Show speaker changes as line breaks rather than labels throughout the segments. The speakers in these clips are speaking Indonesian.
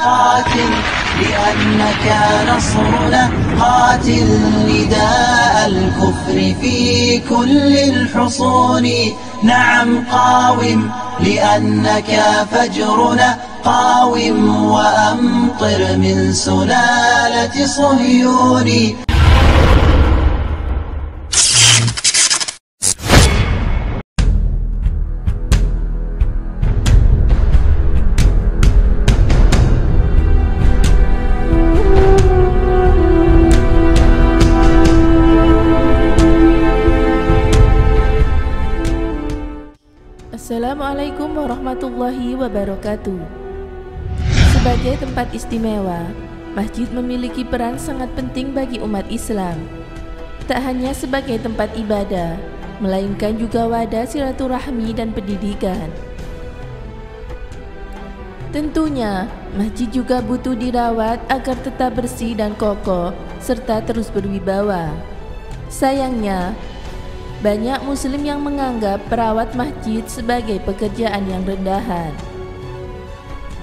قاتل لأنك نصرنا، قاتل نداء الكفر في كل الحصون. نعم قاوم لأنك فجرنا، قاوم وأمطر من سلالة صهيون.
Assalamualaikum warahmatullahi wabarakatuh. Sebagai tempat istimewa, masjid memiliki peran sangat penting bagi umat Islam. Tak hanya sebagai tempat ibadah, melainkan juga wadah silaturahmi dan pendidikan. Tentunya, masjid juga butuh dirawat agar tetap bersih dan kokoh, serta terus berwibawa. Sayangnya, banyak muslim yang menganggap perawat masjid sebagai pekerjaan yang rendahan.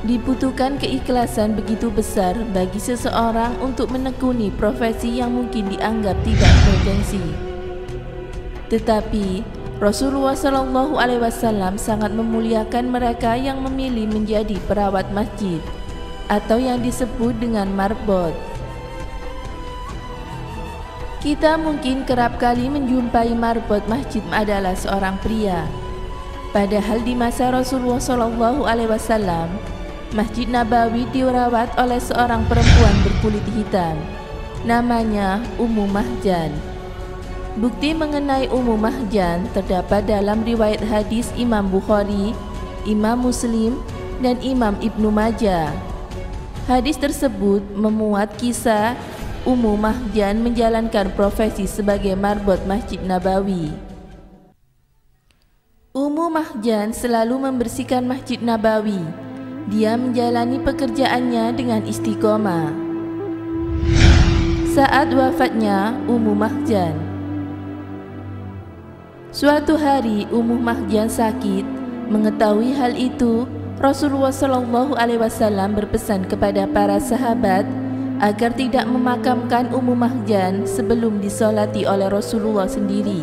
Dibutuhkan keikhlasan begitu besar bagi seseorang untuk menekuni profesi yang mungkin dianggap tidak bergengsi. Tetapi Rasulullah SAW sangat memuliakan mereka yang memilih menjadi perawat masjid, atau yang disebut dengan marbot. Kita mungkin kerap kali menjumpai marbot masjid adalah seorang pria. Padahal di masa Rasulullah SAW, Masjid Nabawi dirawat oleh seorang perempuan berkulit hitam. Namanya Ummu Mahjan. Bukti mengenai Ummu Mahjan terdapat dalam riwayat hadis Imam Bukhari, Imam Muslim, dan Imam Ibnu Majah. Hadis tersebut memuat kisah Ummu Mahjan menjalankan profesi sebagai marbot Masjid Nabawi. Ummu Mahjan selalu membersihkan Masjid Nabawi. Dia menjalani pekerjaannya dengan istiqomah. Saat wafatnya Ummu Mahjan, suatu hari Ummu Mahjan sakit. Mengetahui hal itu, Rasulullah SAW berpesan kepada para sahabat agar tidak memakamkan Ummu Mahjan sebelum disolati oleh Rasulullah sendiri.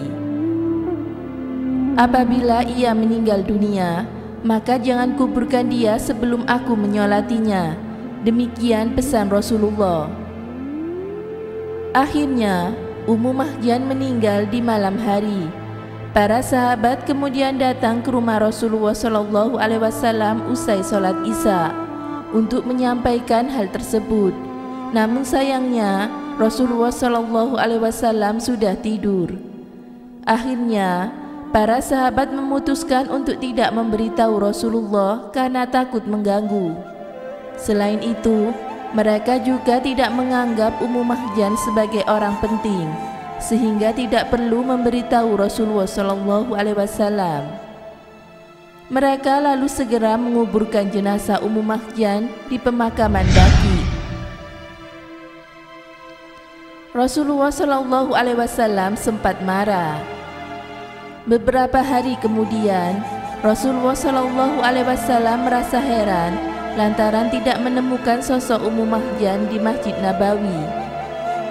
Apabila ia meninggal dunia, maka jangan kuburkan dia sebelum aku menyolatinya. Demikian pesan Rasulullah. Akhirnya, Ummu Mahjan meninggal di malam hari. Para sahabat kemudian datang ke rumah Rasulullah SAW usai sholat Isya untuk menyampaikan hal tersebut. Namun sayangnya Rasulullah SAW sudah tidur. Akhirnya para sahabat memutuskan untuk tidak memberitahu Rasulullah karena takut mengganggu. Selain itu, mereka juga tidak menganggap Ummu Mahjan sebagai orang penting, sehingga tidak perlu memberitahu Rasulullah SAW. Mereka lalu segera menguburkan jenazah Ummu Mahjan di pemakaman Baqi. Rasulullah SAW sempat marah. Beberapa hari kemudian, Rasulullah SAW merasa heran lantaran tidak menemukan sosok Ummu Mahjan di Masjid Nabawi.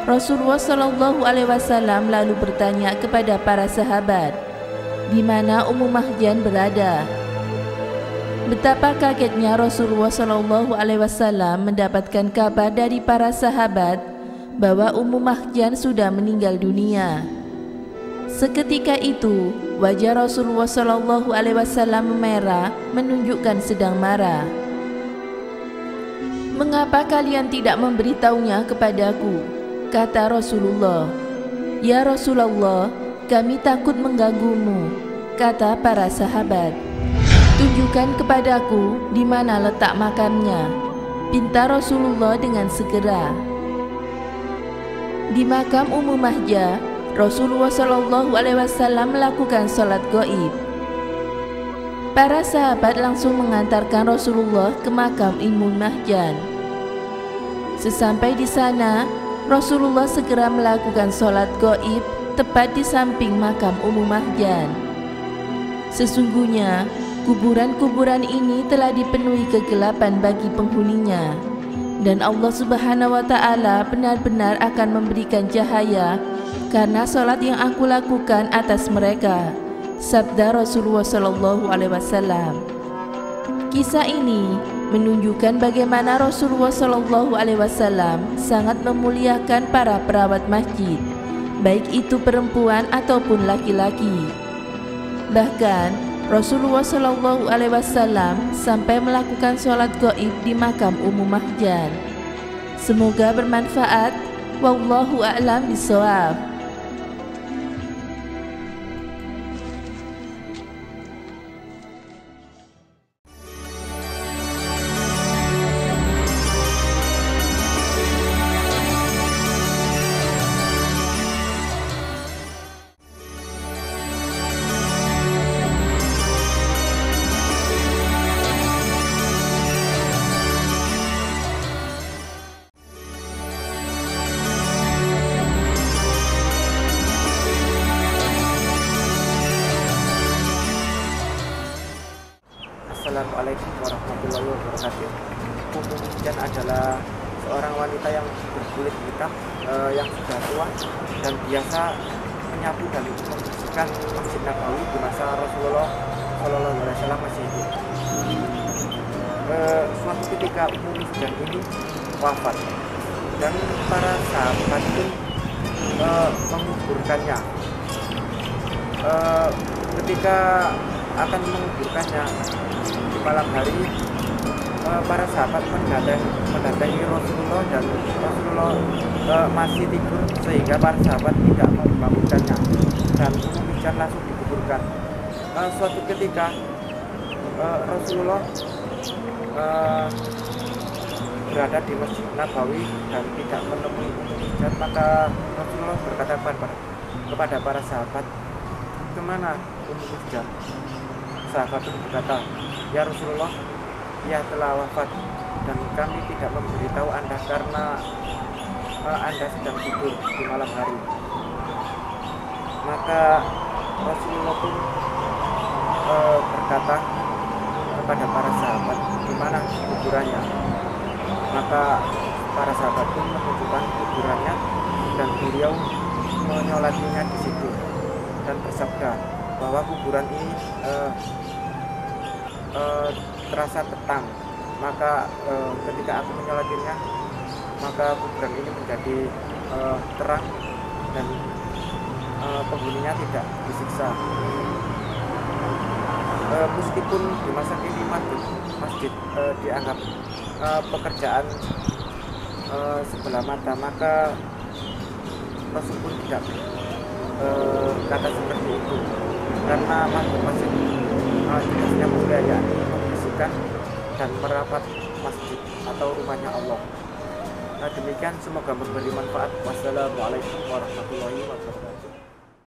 Rasulullah SAW lalu bertanya kepada para sahabat, di mana Ummu Mahjan berada. Betapa kagetnya Rasulullah SAW mendapatkan kabar dari para sahabat bahwa Ummu Mahjan sudah meninggal dunia. Seketika itu, wajah Rasulullah SAW memerah, menunjukkan sedang marah. "Mengapa kalian tidak memberitahunya kepadaku?" kata Rasulullah. "Ya Rasulullah, kami takut mengganggumu," kata para sahabat. "Tunjukkan kepadaku di mana letak makamnya," pinta Rasulullah dengan segera. Di makam Ummu Mahjan, Rasulullah SAW melakukan sholat gaib. Para sahabat langsung mengantarkan Rasulullah ke makam Ummu Mahjan. Sesampai di sana, Rasulullah segera melakukan sholat gaib tepat di samping makam Ummu Mahjan. Sesungguhnya, kuburan-kuburan ini telah dipenuhi kegelapan bagi penghuninya. Dan Allah Subhanahu wa Ta'ala benar-benar akan memberikan cahaya karena sholat yang aku lakukan atas mereka. Sabda Rasulullah Shallallahu Alaihi Wasallam. Kisah ini menunjukkan bagaimana Rasulullah Shallallahu Alaihi Wasallam sangat memuliakan para perawat masjid, baik itu perempuan ataupun laki-laki. Bahkan Rasulullah Shallallahu Alaihi Wasallam sampai melakukan sholat gaib di makam Ummu Mahjan. Semoga bermanfaat. Wallahu a'lam bishawab.
Assalamualaikum warahmatullahi wabarakatuh. Ummu Mahjan adalah seorang wanita yang berkulit hitam, yang sudah tua dan biasa menyapu dan membersihkan Masjid Nabawi di masa Rasulullah Shallallahu Alaihi Wasallam masih hidup. Suatu ketika Ummu Mahjan ini wafat dan para sahabat pun menguburkannya. Ketika akan menguburkannya di malam hari, para sahabat mendatangi Rasulullah dan Rasulullah masih tidur sehingga para sahabat tidak mau membangunkannya dan Ummu Mahjan langsung dikuburkan. Suatu ketika Rasulullah berada di Masjid Nabawi dan tidak menemui Ummu Mahjan, maka Rasulullah berkata kepada para sahabat, "Kemana Ummu Mahjan?" Sahabat itu berkata, "Ya Rasulullah, ia telah wafat dan kami tidak memberitahu Anda karena Anda sedang tidur di malam hari." Maka Rasulullah pun berkata kepada para sahabat, "Di mana kuburannya?" Maka para sahabat pun menunjukkan kuburannya dan beliau menyolatinya di situ dan bersabda bahwa kuburan ini terasa petang. Maka ketika aku menyolatinya, maka kuburan ini menjadi terang dan penghuninya tidak disiksa. Meskipun di masa kini masjid dianggap pekerjaan sebelah mata, maka Rasul pun tidak kata seperti itu, karena masjid tugasnya mulia, yakni membersihkan dan merawat masjid atau rumahnya Allah. Demikian, semoga memberi manfaat. Wassalamualaikum warahmatullahi wabarakatuh.